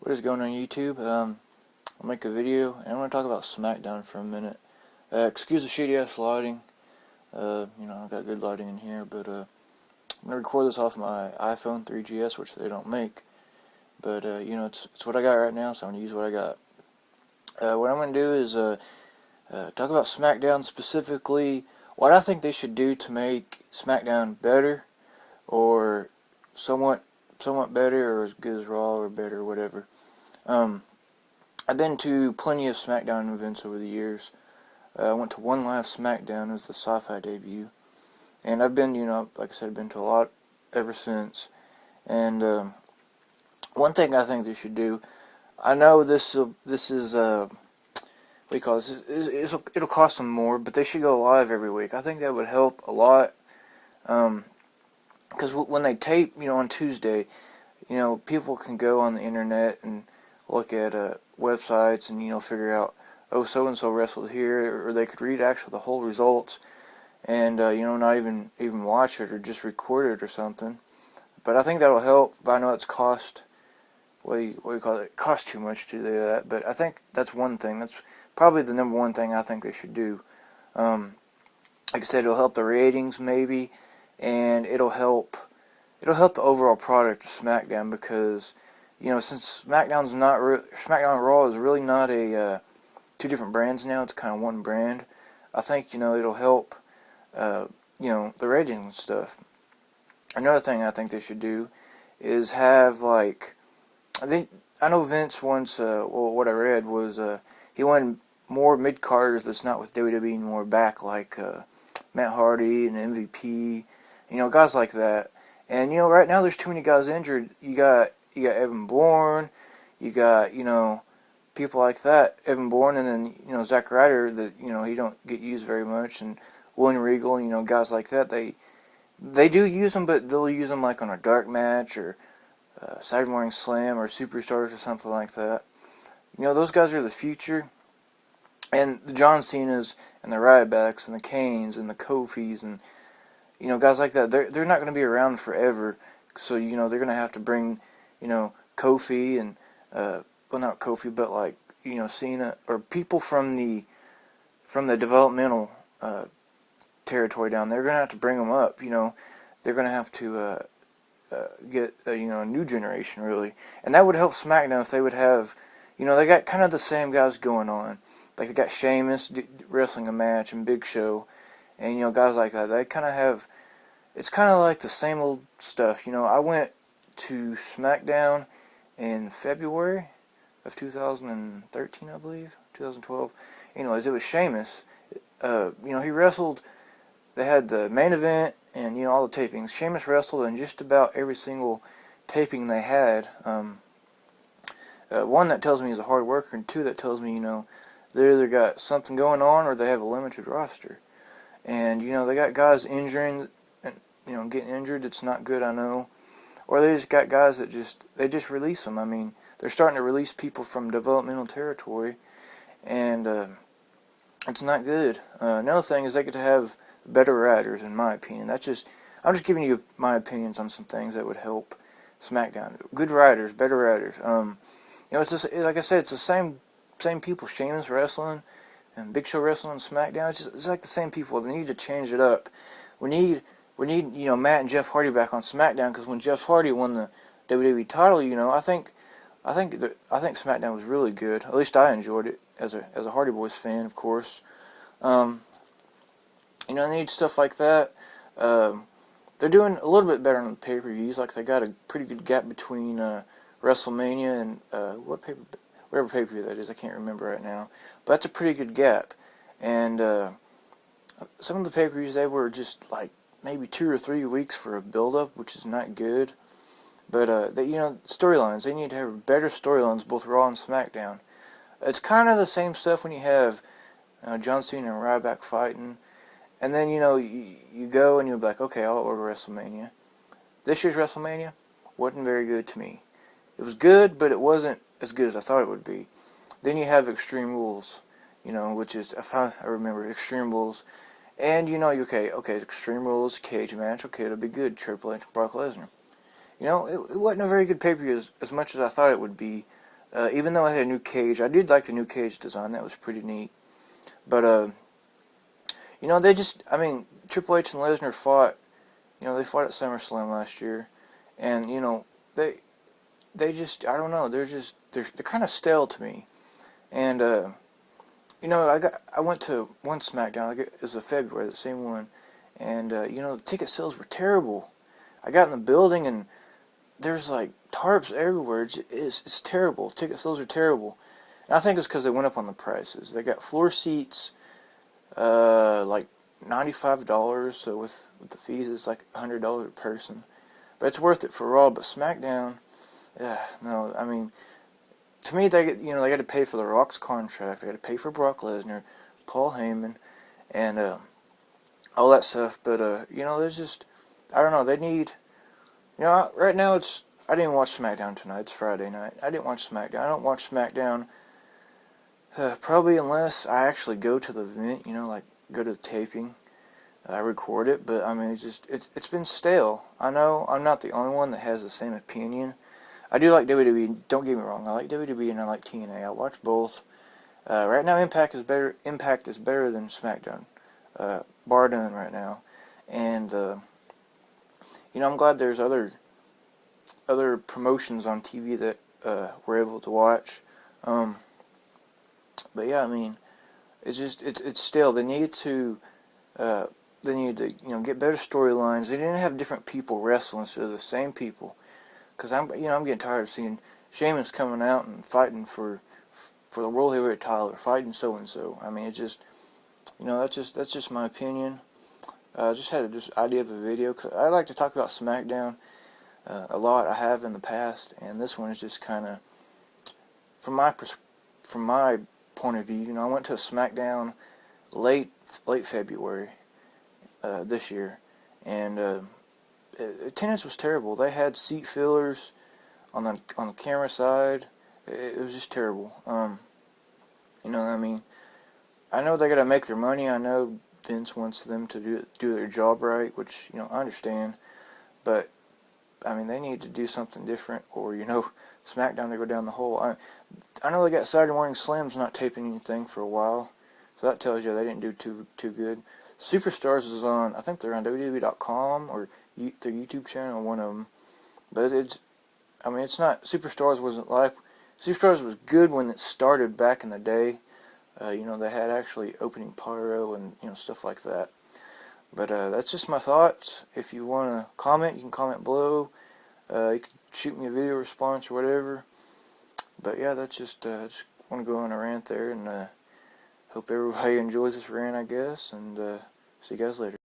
What is going on YouTube? I'll make a video and I'm going to talk about Smackdown for a minute. Excuse the shitty ass lighting. I've got good lighting in here, but I'm going to record this off my iPhone 3GS, which they don't make. But, it's what I got right now, so I'm going to use what I got. What I'm going to do is talk about Smackdown, specifically what I think they should do to make Smackdown better, or somewhat better, or as good as Raw, or better, or whatever. I've been to plenty of Smackdown events over the years. I went to one last Smackdown as the Sci-Fi debut, and I've been, like I said, I've been to a lot ever since. And one thing I think they should do, I know this is what do you call this? It'll cost them more, but they should go live every week. I think that would help a lot. Because when they tape, on Tuesday, people can go on the internet and look at websites and, figure out, oh, so-and-so wrestled here, or they could read actually the whole results and, not even watch it or just record it or something. But I think that'll help, but I know it's cost, what do you call it? It costs too much to do that, but I think that's one thing. That's probably the number one thing I think they should do. Like I said, it'll help the ratings maybe, and it'll help the overall product of SmackDown, because since SmackDown and Raw is really not a two different brands now, it's kind of one brand. I think it'll help the ratings and stuff. Another thing I think they should do is have, like, I know Vince once, what I read was he wanted more mid-carders that's not with WWE anymore back, like Matt Hardy and MVP, guys like that. And right now there's too many guys injured. You got Evan Bourne, you got people like that, Evan Bourne, and then Zack Ryder that he don't get used very much, and William Regal, guys like that. They do use them, but they'll use them like on a dark match or Saturday Morning Slam or Superstars or something like that. Those guys are the future. And the John Cenas and the Ryebacks and the Kanes and the Kofis and guys like that, they're not going to be around forever. So they're going to have to bring Kofi and well, not Kofi, but like Cena, or people from the developmental territory down there. They're going to have to bring them up. They're going to have to get a new generation, really, and that would help SmackDown if they would have they got kind of the same guys going on. Like, they got Sheamus wrestling a match and Big Show, and guys like that. They kind of have, it's kind of like the same old stuff. I went to SmackDown in February of 2013, I believe, 2012. Anyways, it was Sheamus. He wrestled. They had the main event and all the tapings. Sheamus wrestled in just about every single taping they had. One, that tells me he's a hard worker, and two, that tells me they either got something going on or they have a limited roster. And they got guys injuring and getting injured. It's not good, I know. Or they just got guys that they just release them. I mean, they're starting to release people from developmental territory, and it's not good. Another thing is they get to have better writers, in my opinion. I'm just giving you my opinions on some things that would help SmackDown. Good writers, better writers. It's just, like I said, it's the same people. Sheamus wrestling and Big Show wrestling on SmackDown. It's like the same people. They need to change it up. We need Matt and Jeff Hardy back on SmackDown, because when Jeff Hardy won the WWE title, I think SmackDown was really good. At least I enjoyed it as a Hardy Boys fan, of course. They need stuff like that. They're doing a little bit better on the pay-per-views. Like, they got a pretty good gap between WrestleMania and whatever pay-per-view that is. I can't remember right now, but that's a pretty good gap. And some of the pay-per-views, they were just like maybe 2 or 3 weeks for a build-up, which is not good. But storylines, they need to have better storylines, both Raw and SmackDown. It's kind of the same stuff when you have John Cena and Ryback fighting, and then you go and you'll be like, okay, I'll order WrestleMania. This year's WrestleMania wasn't very good to me. It was good, but it wasn't as good as I thought it would be. Then you have Extreme Rules, which is, I remember Extreme Rules, and okay, Extreme Rules, cage match, okay, it'll be good, Triple H and Brock Lesnar. It wasn't a very good pay-per-view as much as I thought it would be. Even though I had a new cage, I did like the new cage design. That was pretty neat. But they just, Triple H and Lesnar fought. They fought at SummerSlam last year, and they just, I don't know, they're kind of stale to me. And I went to one Smackdown. It was February, the same one, and the ticket sales were terrible. I got in the building and there's like tarps everywhere. It's terrible. Ticket sales are terrible. And I think it's because they went up on the prices. They got floor seats, like $95. So with the fees, it's like $100 a person. But it's worth it for Raw. But SmackDown, yeah, no. To me, they got to pay for the Rock's contract. They got to pay for Brock Lesnar, Paul Heyman, and all that stuff. But there's just, I don't know. They need, right now I didn't watch SmackDown tonight. It's Friday night. I didn't watch SmackDown. I don't watch SmackDown probably unless I actually go to the event. Like go to the taping. I record it, but it's been stale. I know I'm not the only one that has the same opinion. I do like WWE. Don't get me wrong. I like WWE and I like TNA. I watch both. Right now, Impact is better. Impact is better than SmackDown, bar none right now. And I'm glad there's other promotions on TV that we're able to watch. But yeah, it's stale. They need to get better storylines. They didn't have different people wrestle instead of the same people. Because I'm getting tired of seeing Sheamus coming out and fighting for the World Heavyweight title, or fighting so and so. It's just, that's just my opinion. I just had this idea of a video, because I like to talk about SmackDown a lot. I have in the past, and this one is just kind of from my point of view. I went to a SmackDown late February this year, and attendance was terrible. They had seat fillers on the camera side. It was just terrible. I know they got to make their money. I know Vince wants them to do their job right, which I understand. But they need to do something different, or SmackDown to go down the hole. I know they got Saturday Morning Slam's not taping anything for a while, so that tells you they didn't do too good. Superstars is on. I think they're on WWE.com or their YouTube channel, one of them. But it's not, Superstars wasn't like, Superstars was good when it started back in the day. They had actually opening pyro and, stuff like that. But that's just my thoughts. If you want to comment, you can comment below. You can shoot me a video response or whatever. But yeah, that's just want to go on a rant there, and hope everybody enjoys this rant, I guess, and see you guys later.